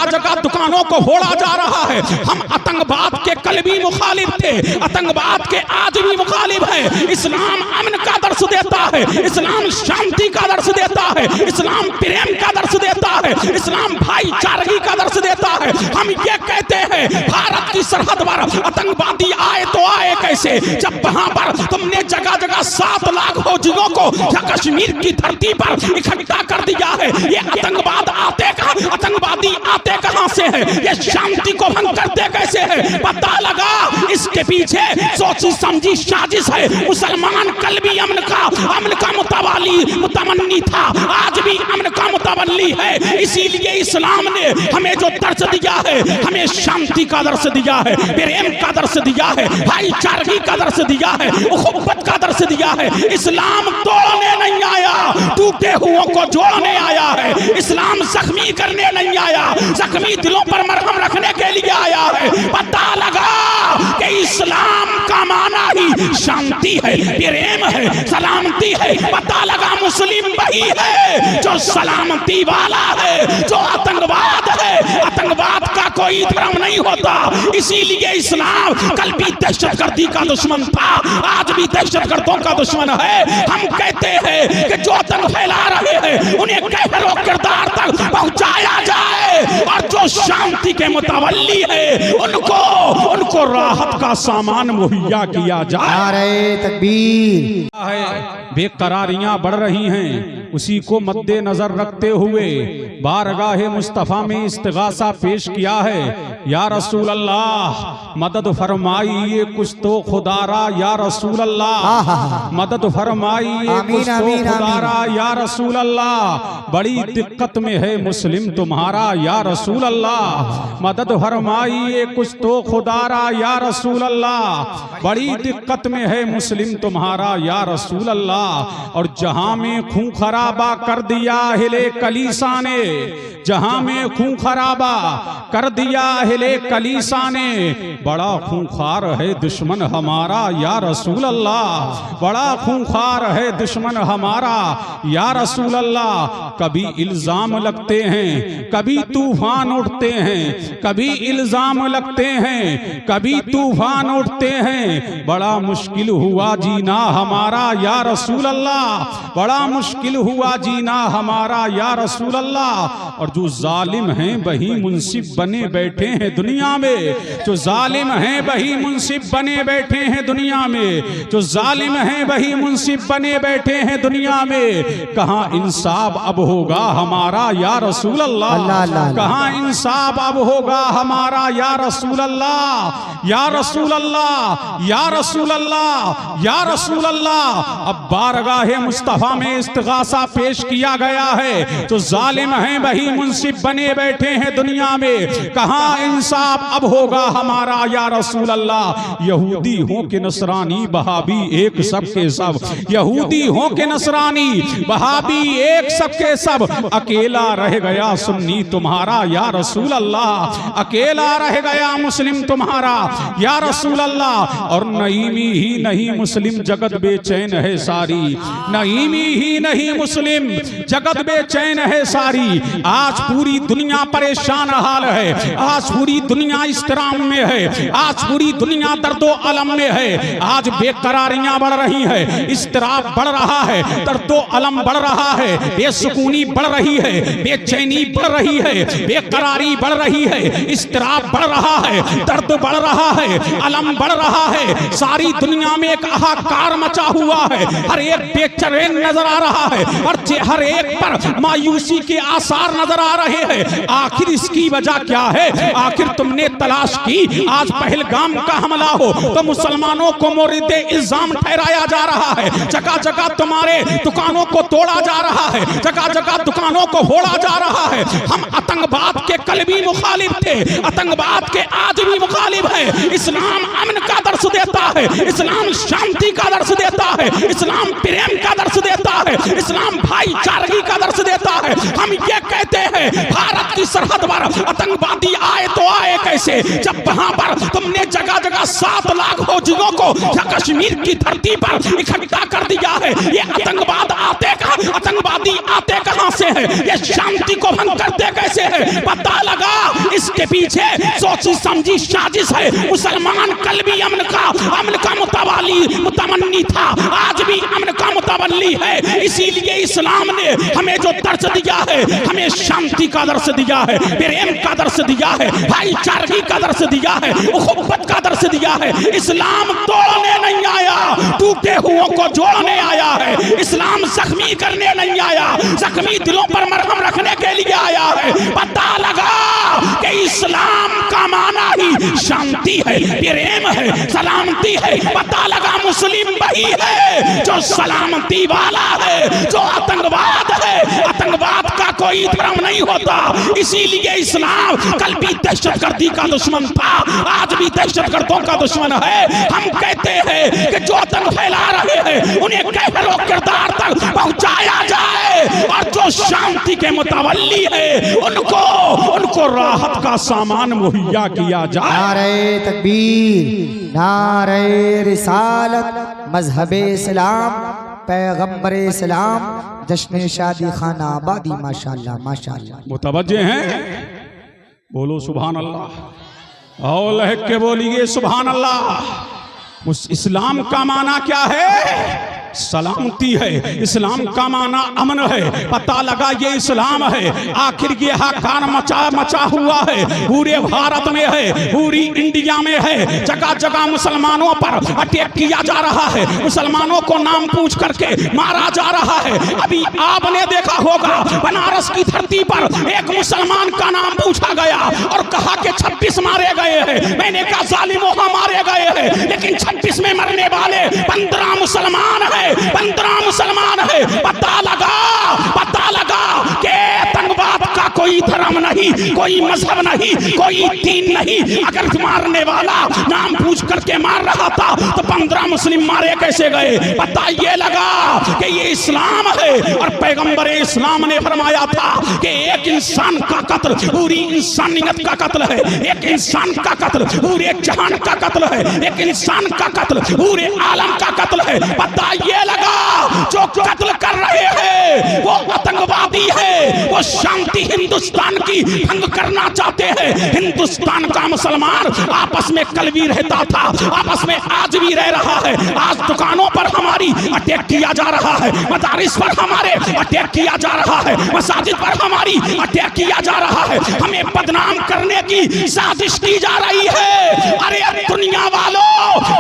जगह जगह दुकानों को फोड़ा जा रहा है। हम आतंकवाद के कल भी मुखालिफ थे, आतंकवाद के आज भी मुखालिफ है। इस्लाम अमन का दर्श देता है, इस्लाम शांति का दर्श देता है, इस्लाम प्रेम का दर्श देता है, इस्लाम भाईचारगी का दर्श देता है। हम ये कहते हैं भारत की सरहद पर आतंकवादी आए तो आए कैसे, जब वहां पर तुमने जगह जगह 7 लाख फौजियों को कश्मीर की धरती पर इकट्ठा कर दिया है। ये आतंकवाद आतंकवादी आते कहां से है, ये शांति को भंग करते कैसे है, पता लगा। इसके पीछे सोची समझी साजिश है। मुसलमान कल भी अमन का मुतमन्नी था, आज भी अमन का मुतवल्ली है। इसीलिए इस्लाम ने हमें जो दर्श दिया है, हमें शांति का दर्श दिया है, प्रेम का दर्श दिया है, भाईचारगी का दर्श दिया है, उखुव्वत का दर्श दिया है। इस्लाम तोड़ने नहीं आया, टूटे हुओं को जोड़ने आया है। इस्लाम जख्मी करने नहीं आया, जख्मी दिलों पर मरहम रखने के लिए आया है। पता लगा कि इस्लाम का माना ही शांति है, प्रेम है, सलामती है। पता लगा मुस्लिम वही है जो सलामती वाला है, जो आतंकवाद है। आतंकवाद का कोई धर्म नहीं होता। इसीलिए इस्लाम कल भी दहशतगर्दी का दुश्मन था, आज भी दहशतगर्दों का दुश्मन है। हम कहते हैं कि जो आतंक फैला रहे हैं उन्हें कहरो किरदार तक पहुंचाया जाए, और जो शांति के मुतवल्ली है उनको राहत का सामान मुहैया किया जाए। नारे तकबीर। बेकरारियां बढ़ रही हैं, उसी को मद्देनजर रखते हुए बारगाहे मुस्तफा में इस्तिगासा पेश किया है। या रसूल अल्लाह मदद फरमाइए कुछ तो खुदारा, या रसूल अल्लाह मदद फरमाइए कुछ तो खुदारा, या रसूल अल्लाह बड़ी दिक्कत में है मुस्लिम तुम्हारा, या रसूल अल्लाह मदद फरमाइए कुछ तो खुदारा, या रसूल अल्लाह बड़ी दिक्कत में है मुस्लिम तुम्हारा, या रसूल अल्लाह। और जहां में खून खराबा कर दिया हिले कलीसा ने, जहां में खून खराबा कर दिया हिले कलीसा ने, बड़ा खूंखार है दुश्मन हमारा, या रसूल अल्लाह बड़ा खूंखार है दुश्मन हमारा, या रसूल अल्लाह। कभी इल्जाम लगते हैं, कभी तूफान उठते हैं, कभी इल्जाम लगते हैं, कभी तूफान उठते हैं। बड़ा मुश्किल हुआ जीना हमारा, या रसूल अल्लाह बड़ा मुश्किल हुआ जीना हमारा, या रसूल अल्लाह। और जो जालिम हैं वही मुंसिफ बने बैठे हैं दुनिया में, जो जालिम हैं वही मुंसिफ बने बैठे हैं दुनिया में, जो जालिम हैं वही मुंसिफ बने बैठे हैं दुनिया में। कहां इंसाफ अब होगा हमारा, या रसूल अल्लाह कहां इंसाफ अब होगा हमारा, या रसूल अल्लाह, या रसूल अल्लाह, या रसूल अल्लाह, या रसूल अल्लाह। अब बारगाहे मुस्तफा में इस्तिगासा पेश किया गया है। जो जालिम हैं वही मुंसिफ बने बैठे हैं दुनिया में, कहां इंसाफ अब होगा हमारा, या रसूल अल्लाह। यहूदी हो के नसरानी बहाबी एक सब के सब, यहूदी हो के नसरानी बहाबी एक सब के सब, अकेला रह गया सुन्नी तुम्हारा, या रसूल अल्लाह अकेला रह गया मुस्लिम तुम्हारा, या रसूल अल्लाह। और नईमी ही नहीं मुस्लिम जगत बेचैन है सारी, नईमी ही नहीं मुस्लिम जगत बेचैन है सारी। आज पूरी दुनिया परेशान हाल है, आज पूरी दुनिया इस्तराम में है, आज पूरी दुनिया दर्दो अलम में है। आज बेकरारियां बढ़ रही है, इस्तराब बढ़ रहा है, दर्दो अलम बढ़ रहा है, बेसुकूनी बढ़ रही है, बेचैनी बढ़ रही है, बेकरारी बढ़ रही है, इस्तराब बढ़ रहा है, दर्द बढ़ रहा है, अलम बढ़ रहा है। सारी दुनिया में एक हाहाकार मचा हुआ है, हर एक बेचैन नजर आ रहा है, और हर एक पर मायूसी के आसार नजर आ रहे हैं। आखिर इसकी वजह क्या है? आखिर तुमने तलाश की? आज पहलगाम का हमला हो तो मुसलमानों को मोरिदे इल्जाम ठहराया जा रहा है, जगह जगह तुम्हारे दुकानों को तोड़ा जा रहा है, जगह जगह दुकानों को फोड़ा जा रहा है। हम आतंकवाद के कल भी मुखालिफ थे, आतंकवाद के आज भी मुखालिफ है। इस्लाम अमन का दर्श देता है, इस्लाम शांति का दर्श देता है, इस्लाम प्रेम का दर्श देता है, इस्लाम इस्लाम भाईचारगी का दर्श देता है। हम ये कहते हैं भारत की सरहद पर आतंकवादी आए तो आए कैसे, जब वहां पर तुमने जगह जगह 7 लाख फौजियों को कश्मीर की धरती पर इकट्ठा कर दिया है। ये आतंकवादी आते कहां से है, ये शांति को भंग करते कैसे है, पता लगा। इसके पीछे सोची समझी साजिश है। मुसलमान कल भी अमन का मुतमन्नी था, आज भी अमन का मुतवल्ली है। इसीलिए इस्लाम ने हमें जो दर्श दिया है, हमें शांति का दर्श दिया है, प्रेम का दर्श दिया है, भाईचारगी का दर्श दिया है, मोहब्बत का दर्श दिया है। इस्लाम तोड़ने नहीं आया, टूटे हुओं को जोड़ने आया है। इस्लाम जख्मी करने नहीं आया, जख्मी दिलों पर मरहम रखने के लिए आया है। पता लगा कि इस्लाम का माना ही शांति है, प्रेम है, सलामती है। पता लगा मुस्लिम वही है जो सलामती वाला है, जो आतंकवाद है। आतंकवाद का कोई धर्म नहीं होता। इसीलिए इस्लाम कल भी दहशतगर्दी का दुश्मन था, आज भी दहशतगर्दों का दुश्मन है। हम कहते हैं कि जो आतंक फैला रहे हैं उन्हें कहरो किरदार तक पहुंचाया जाए, और जो शांति के मुतवल्ली है उनको राहत का सामान मुहैया किया जाए। नारे तकबीर, नारे रिसालत, मजहबे इस्लाम, पैगंबरे इस्लाम, जश्न शादी खाना आबादी। माशाअल्लाह माशाअल्लाह। मुतवज्जे हैं, बोलो सुभान अल्लाह, और लहक के बोलिए सुभान अल्लाह। उस इस्लाम का माना क्या है? सलामती है। इस्लाम का माना अमन है। पता लगा ये इस्लाम है। आखिर ये हाकार मचा हुआ है, पूरे भारत में है, पूरी इंडिया में है। जगह जगह मुसलमानों पर अटैक किया जा रहा है, मुसलमानों को नाम पूछ करके मारा जा रहा है। अभी आपने देखा होगा बनारस की धरती पर एक मुसलमान का नाम पूछा गया और कहा कि 26 मारे गए हैं। मैंने कहा जालिमों मारे गए हैं, लेकिन 26 में मरने वाले 15 मुसलमान है, 15 मुसलमान है। पता लगा कि आतंकवाद का कोई धर्म नहीं, कोई मजहब नहीं, कोई दीन नहीं। अगर मारने वाला नाम पूछ करके मार रहा था तो 15 मुस्लिम मारे कैसे गए? पता ये लगा कि ये इस्लाम है, और पैगंबर इस्लाम ने फरमाया था कि एक इंसान का कत्ल पूरी इंसानियत का कत्ल है, एक इंसान का कत्ल पूरे जहान का कत्ल है, एक इंसान का कत्ल पूरे आलम का कत्ल है। पता ये लगा जो कत्ल कर रहे हैं वो आतंकवादी है, वो शांति हिंदुस्तान की भंग करना चाहते हैं। हिंदुस्तान का मुसलमान आपस में कल भी रहता था, आपस में आज भी रह रहा है। आज दुकानों पर हमारी अटैक किया जा रहा है, मदारिस पर हमारे अटैक किया जा रहा है, मसाजिद पर हमारी अटैक किया जा रहा है। हमें बदनाम करने की साजिश की जा रही है। अरे दुनिया वालों,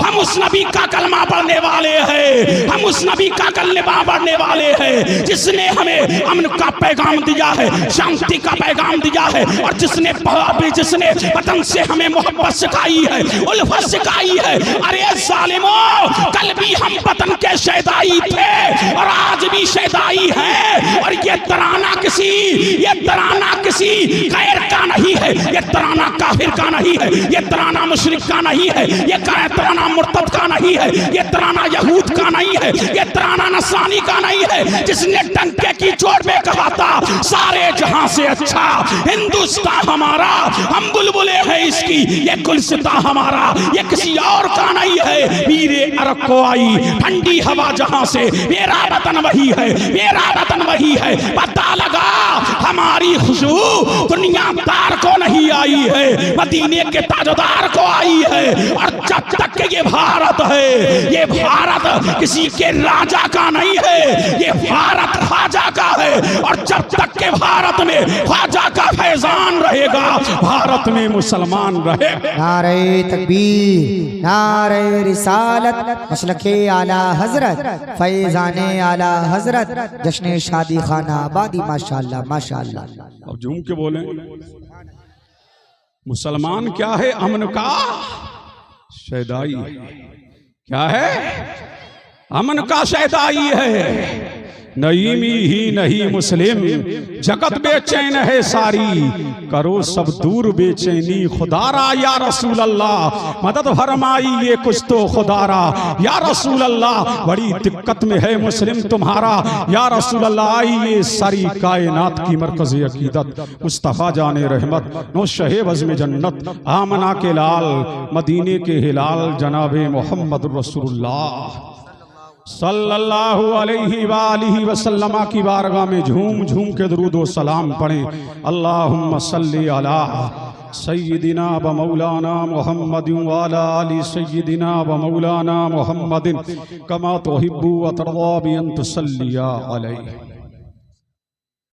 हम उस नबी का कलमा पढ़ने वाले हैं, हम उस नबी का कलमा पढ़ने वाले हैं जिसने हमें अमन का पैगाम दिया है, शांति का पैगाम दिया है, और जिसने वतन से हमें मोहब्बत सिखाई है, उल्फत सिखाई है। अरे जालिमों, कल भी हम वतन के शहदाई थे और आज भी शहदाई हैं। और ये तराना किसी गैर का नहीं है, ये तराना काफिर का नहीं है, ये तराना मुशरिक का नहीं है, ये तराना मुर्तद का नहीं है, ये तराना यहूद का नहीं है, ये तराना नसरानी का नहीं है। जिसने डंके की चोट में कहा था सारे जहां से अच्छा हिंदुस्तान हमारा, हम बुलबुले हैं इसकी, ये गुलसिता हमारा, ये किसी और का नहीं है। वीरे अरब को आई ठंडी हवा जहां से, मेरा वतन वही है, मेरा वतन वही है। पता लगा हमारी खुशबू दुनियादार को नहीं आई है, मदीने के ताजदार को आई है। और जब तक के ये भारत है, ये भारत किसी के राजा का नहीं है, ये भारत ख्वाजा का है। और जब तक के भारत में ख्वाजा का फैजान रहेगा, भारत में मुसलमान रहेगा। नारे तकबीर, नारे रिसालत, मसलके आला हजरत, फैजाने आला हजरत, जश्न शादी खाना आबादी। माशाअल्लाह माशाअल्लाह। अब झूम के बोले, मुसलमान क्या है? अमन का शहदाई। क्या है? अमन का शहदाई है। नईमी ही नहीं मुस्लिम, जगत बेचैन है सारी, करो सब दूर बेचैनी खुदारा या रसूल अल्लाह, मदद फरमाइए कुछ तो खुदारा या रसूल अल्लाह, बड़ी दिक्कत में है मुस्लिम तुम्हारा या रसूल अल्लाह। आइए सारी कायनात की मरकज़ अकीदत मुस्तफ़ा जाने रहमत नौशहे वज़्म जन्नत आमना के लाल मदीने के हिलाल जनाबे मोहम्मद रसूलुल्लाह सल्लल्लाहु अलैहि वालिहि वसल्लम की बारगाह में झूम झूम के दरूद व सलाम पढ़ें। अल्लाहुम्मा सल्ली अला सय्यिदिना व मौलाना मुहम्मदिन व अला आलि सय्यिदिना व मौलाना मुहम्मदिन कमा तुहिब्बु व तर्दा बि अन तुसल्लिया अलैहि।